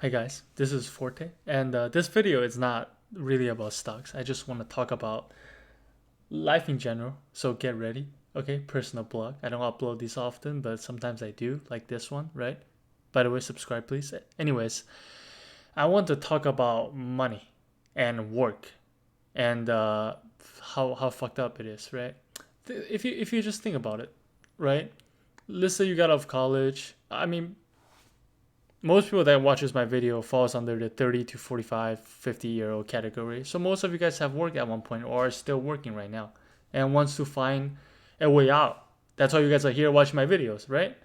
Hi guys, this is Forte, and this video is not really about stocks. I just want to talk about life in general, so get ready. Okay, personal blog. I don't upload these often, but sometimes I do, like this one, right? By the way, subscribe please. Anyways, I want to talk about money and work and how fucked up it is, right? If you just think about it, right? Let's say you got out of college. I mean, most people that watches my video falls under the 30 to 45, 50-year-old category. So most of you guys have worked at one point or are still working right now and wants to find a way out. That's why you guys are here watching my videos, right?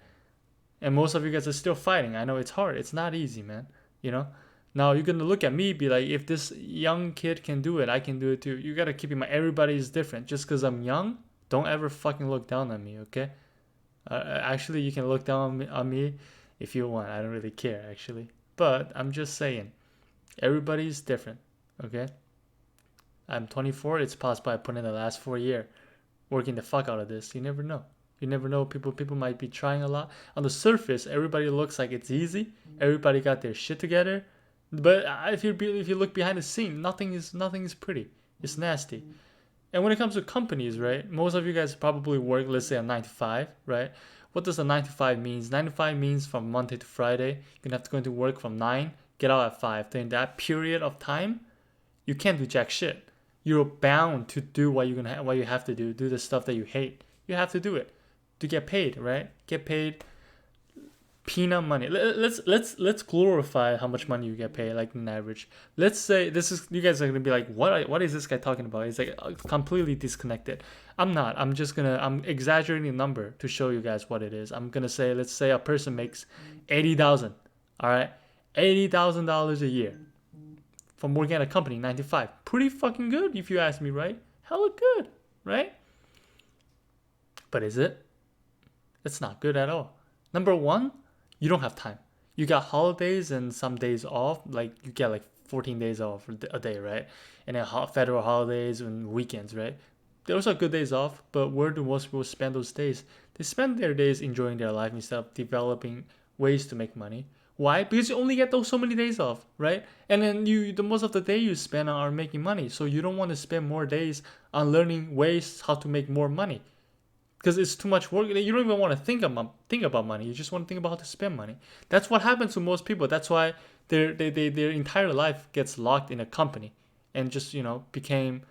And most of you guys are still fighting. I know it's hard. It's not easy, man. You know? Now you're gonna look at me, be like, if this young kid can do it, I can do it too. You gotta keep in mind everybody is different. Just because I'm young, don't ever fucking look down on me, okay? Actually, you can look down on me if you want. I don't really care, actually. But I'm just saying, everybody's different, okay? I'm 24. It's possible I put in the last 4 years working the fuck out of this. You never know. You never know. People might be trying a lot. On the surface, everybody looks like it's easy. Everybody got their shit together. But if you look behind the scene, nothing is pretty. It's nasty. And when it comes to companies, right? Most of you guys probably work, let's say, a 9 to 5, right? What does a 9 to 5 means? 9 to 5 means from Monday to Friday. You're gonna have to go into work from 9, get out at 5. During that period of time, you can't do jack shit. You're bound to do what what you have to do the stuff that you hate. You have to do it to get paid, right? Get paid peanut money. Let's glorify how much money you get paid, like an average. Let's say this is, you guys are gonna be like, what is this guy talking about? He's like completely disconnected. I'm not. I'm exaggerating the number to show you guys what it is. I'm gonna say, let's say a person makes 80,000. All right, $80,000 a year from working at a company 9 to 5. Pretty fucking good if you ask me, right? Hella good, right? But is it? It's not good at all. Number one, you don't have time. You got holidays and some days off. Like you get like 14 days off a day, right? And then federal holidays and weekends, right? Those are good days off, but where do most people spend those days? They spend their days enjoying their life instead of developing ways to make money. Why? Because you only get those so many days off, right? And then the most of the day you spend are making money. So you don't want to spend more days on learning ways how to make more money because it's too much work. You don't even want to think about money. You just want to think about how to spend money. That's what happens to most people. That's why their entire life gets locked in a company and just became,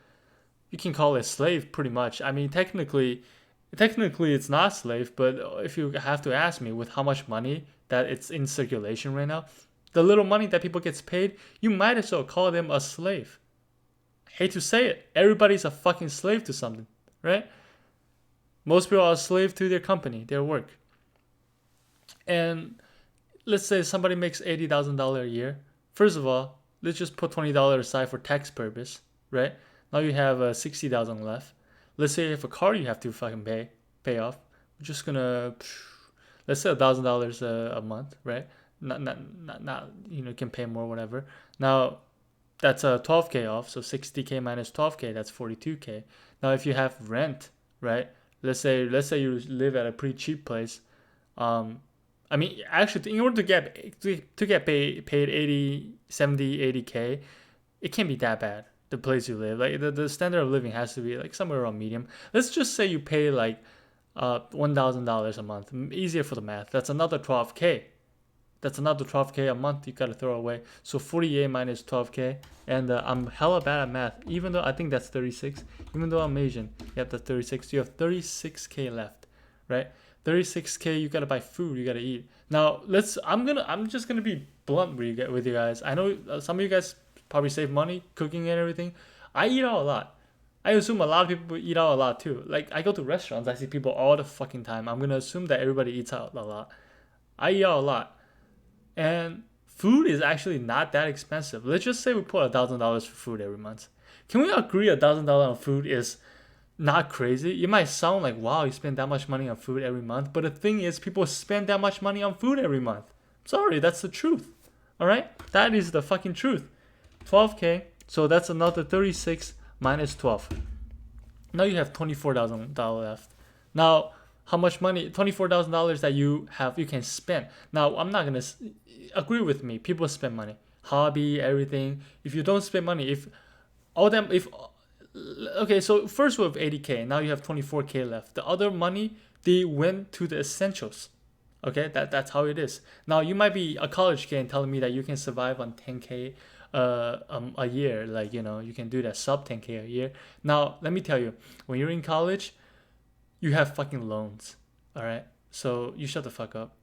you can call it slave pretty much. I mean, technically it's not slave, but if you have to ask me with how much money that it's in circulation right now, the little money that people gets paid, you might as well call them a slave. I hate to say it, everybody's a fucking slave to something, right? Most people are a slave to their company, their work. And let's say somebody makes $80,000 a year. First of all, let's just put $20 aside for tax purpose, right? Now you have 60,000 left. Let's say you have a car you have to fucking pay off. We're just gonna, let's say $1,000 a month, right? Not can pay more, whatever. Now that's a 12K off, so 60K minus 12K, that's 42K. Now if you have rent, right? Let's say you live at a pretty cheap place. I mean, actually, in order to get paid 80, 70, 80K, it can't be that bad. The place you live, like the standard of living has to be like somewhere around medium. Let's just say you pay like $1,000 a month. Easier for the math. That's another 12K. That's another 12K a month you gotta throw away. So 48 minus 12K, and I'm hella bad at math. Even though I think that's 36. Even though I'm Asian, yep, that's 36. You have 36K left, right? 36K. You gotta buy food. You gotta eat. Now I'm just gonna be blunt with you guys. I know some of you guys probably save money cooking and everything. I eat out a lot. I assume a lot of people eat out a lot too. Like I go to restaurants, I see people all the fucking time. I'm gonna assume that everybody eats out a lot. I eat out a lot. And food is actually not that expensive. Let's just say we put $1,000 for food every month. Can we agree $1,000 on food is not crazy? It might sound like, wow, you spend that much money on food every month. But the thing is, people spend that much money on food every month. Sorry, that's the truth. All right? That is the fucking truth. 12K. So that's another 36 minus 12. Now you have $24,000 left. Now, how much money, $24,000 that you have, you can spend. Now, I'm not gonna agree with me. People spend money, hobby, everything. If you don't spend money, if all them, if okay, so first we have 80K. Now you have 24K left. The other money they went to the essentials. Okay, that's how it is. Now you might be a college kid and telling me that you can survive on 10K a year. Like, you can do that sub 10K a year. Now let me tell you, when you're in college, you have fucking loans. All right, so you shut the fuck up.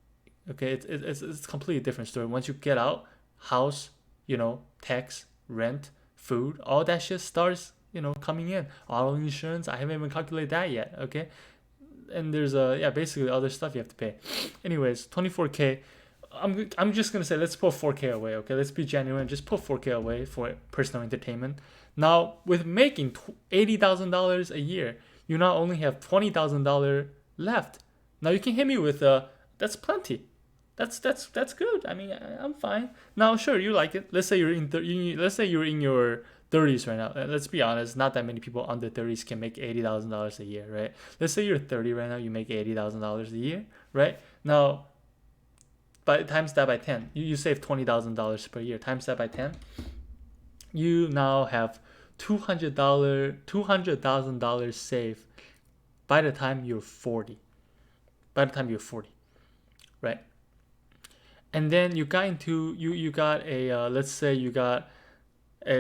Okay, it's a completely different story. Once you get out, house, tax, rent, food, all that shit starts, coming in. Auto insurance, I haven't even calculated that yet. Okay, and there's basically other stuff you have to pay. Anyways, 24K. I'm just gonna say let's put 4K away. Okay, let's be genuine. Just put 4K away for personal entertainment. Now with making $80,000 a year, you not only have $20,000 left. Now you can hit me with that's plenty. That's good. I mean, I'm fine. Now, sure, you like it. Let's say let's say you're in your 30s right now. Let's be honest, not that many people under 30s can make $80,000 a year, right? Let's say you're 30 right now, you make $80,000 a year, right? Now, times that by 10, you save $20,000 per year. Times that by 10, you now have $200,000 saved by the time you're 40. By the time you're 40, right? And then you got into you got a let's say you got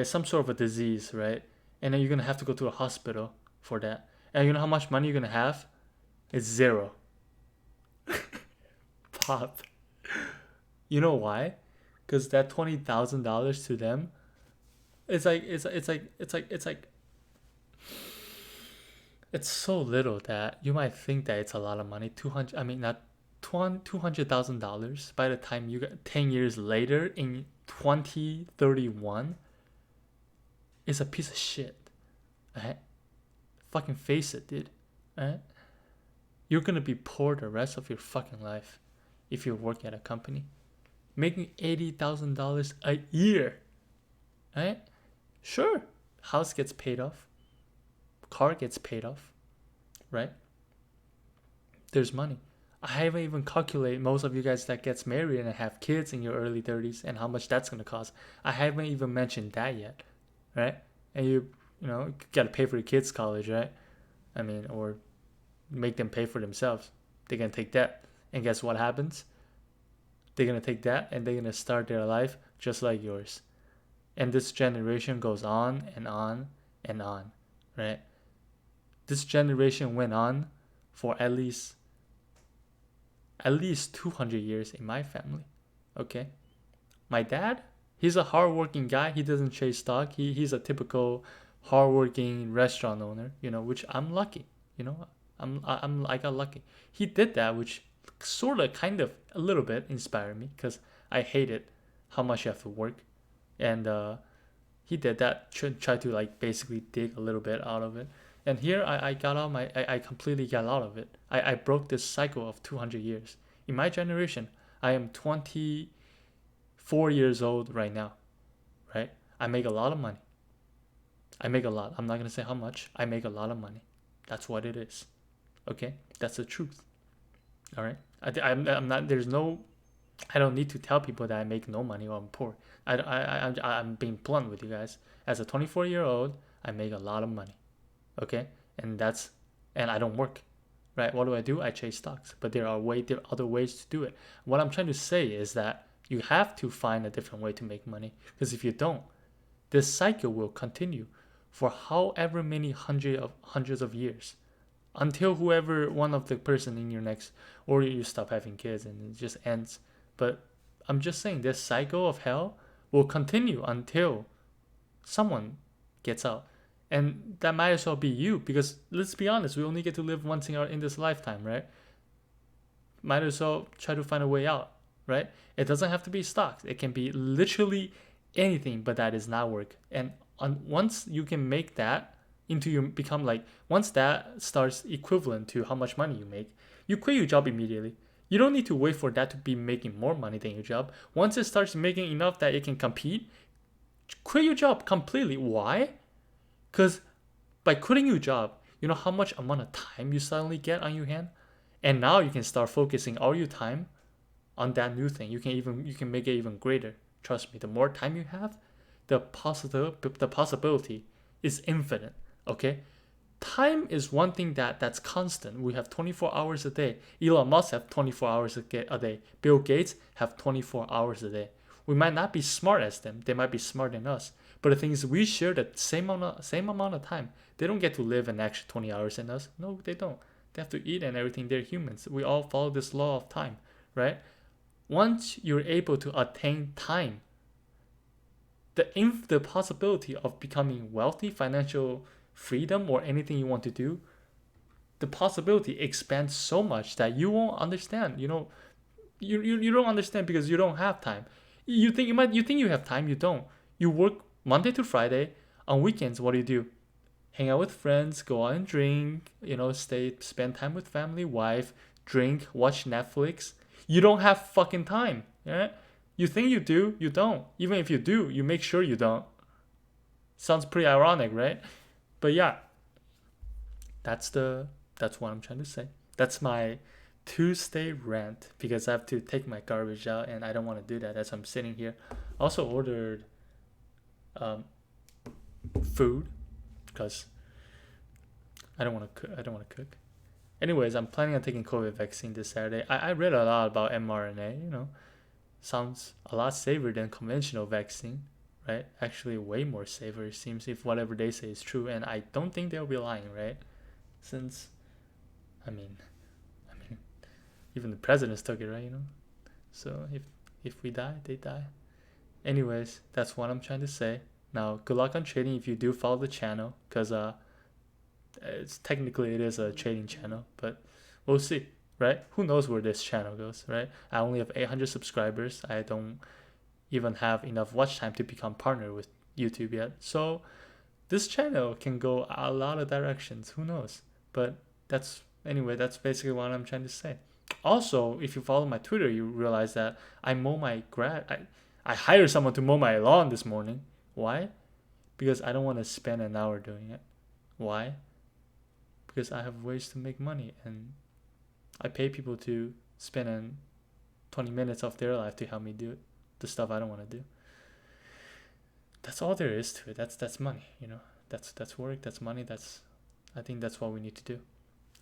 some sort of a disease, right? And then you're gonna have to go to a hospital for that. And you know how much money you're gonna have? It's zero. Pop. You know why? Because that $20,000 to them, it's so little that you might think that it's a lot of money. 200. I mean, not $200,000 by the time you get 10 years later in 2031 is a piece of shit. Right? Fucking face it, dude. Right? You're gonna be poor the rest of your fucking life if you work at a company. Making $80,000 a year. Right? Sure, house gets paid off, car gets paid off, right? There's money. I haven't even calculated most of you guys that gets married and have kids in your early 30s and how much that's gonna cost. I haven't even mentioned that yet, right? And you gotta pay for your kids' college, right? I mean, or make them pay for themselves. They're gonna take that, and guess what happens? They're gonna take that and they're gonna start their life just like yours. And this generation goes on and on and on, right? This generation went on for at least 200 years in my family, okay? My dad, he's a hardworking guy. He doesn't chase stock. He's a typical hardworking restaurant owner, which I'm lucky, I got lucky. He did that, which sort of, kind of, a little bit inspired me because I hated how much you have to work. And he did that, tried to like basically dig a little bit out of it. And here I got out I completely got out of it. I broke this cycle of 200 years. In my generation, I am 24 years old right now, right? I make a lot of money. I make a lot. I'm not gonna say how much. I make a lot of money. That's what it is. Okay, that's the truth. All right. I'm not. There's no. I don't need to tell people that I make no money or I'm poor. I'm being blunt with you guys. As a 24-year-old, I make a lot of money. Okay, and I don't work. Right? What do? I chase stocks. But there are other ways to do it. What I'm trying to say is that you have to find a different way to make money. Because if you don't, this cycle will continue for however many hundreds of years, until whoever one of the person in your next, or you stop having kids and it just ends. But I'm just saying this cycle of hell will continue until someone gets out. And that might as well be you, because let's be honest, we only get to live once in this lifetime, right? Might as well try to find a way out, right? It doesn't have to be stocks. It can be literally anything, but that is not work. And once you can make that once that starts equivalent to how much money you make, you quit your job immediately. You don't need to wait for that to be making more money than your job. Once it starts making enough that it can compete, quit your job completely. Why? Because by quitting your job, you know how much amount of time you suddenly get on your hand? And now you can start focusing all your time on that new thing. You can make it even greater. Trust me, the more time you have, the possibility is infinite. Okay? Time is one thing that's constant. We have 24 hours a day. Elon Musk have 24 hours a day. Bill Gates have 24 hours a day. We might not be smart as them. They might be smarter than us. But the thing is, we share the same amount of time. They don't get to live an extra 20 hours than us. No, they don't. They have to eat and everything. They're humans. We all follow this law of time, right? Once you're able to attain time, the possibility of becoming wealthy, financial freedom, or anything you want to do, the possibility expands so much that you won't understand. You don't understand because you don't have time. You think you have time, you don't. You work Monday to Friday. On weekends, what do? Hang out with friends, go out and drink, spend time with family, wife, drink, watch Netflix. You don't have fucking time. Yeah? You think you do, you don't. Even if you do, you make sure you don't. Sounds pretty ironic, right? But yeah, that's what I'm trying to say. That's my Tuesday rant because I have to take my garbage out and I don't want to do that as I'm sitting here. Also ordered um, food because I don't want to cook. Anyways, I'm planning on taking COVID vaccine this Saturday. I read a lot about mRNA. Sounds a lot safer than conventional vaccine, right? Actually, way more safer it seems if whatever they say is true, and I don't think they'll be lying, right? Since, I mean, even the presidents took it, right? So if we die, they die. Anyways, that's what I'm trying to say. Now, good luck on trading if you do follow the channel, cause it is a trading channel, but we'll see, right? Who knows where this channel goes, right? I only have 800 subscribers. I don't even have enough watch time to become partner with YouTube yet. So this channel can go a lot of directions. Who knows? But that's basically what I'm trying to say. Also, if you follow my Twitter, you realize that I hired someone to mow my lawn this morning. Why? Because I don't want to spend an hour doing it. Why? Because I have ways to make money and I pay people to spend 20 minutes of their life to help me do the stuff I don't want to do. That's all there is to it. That's money, That's work, that's money, I think that's what we need to do.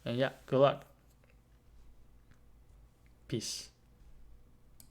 And yeah, good luck. Peace.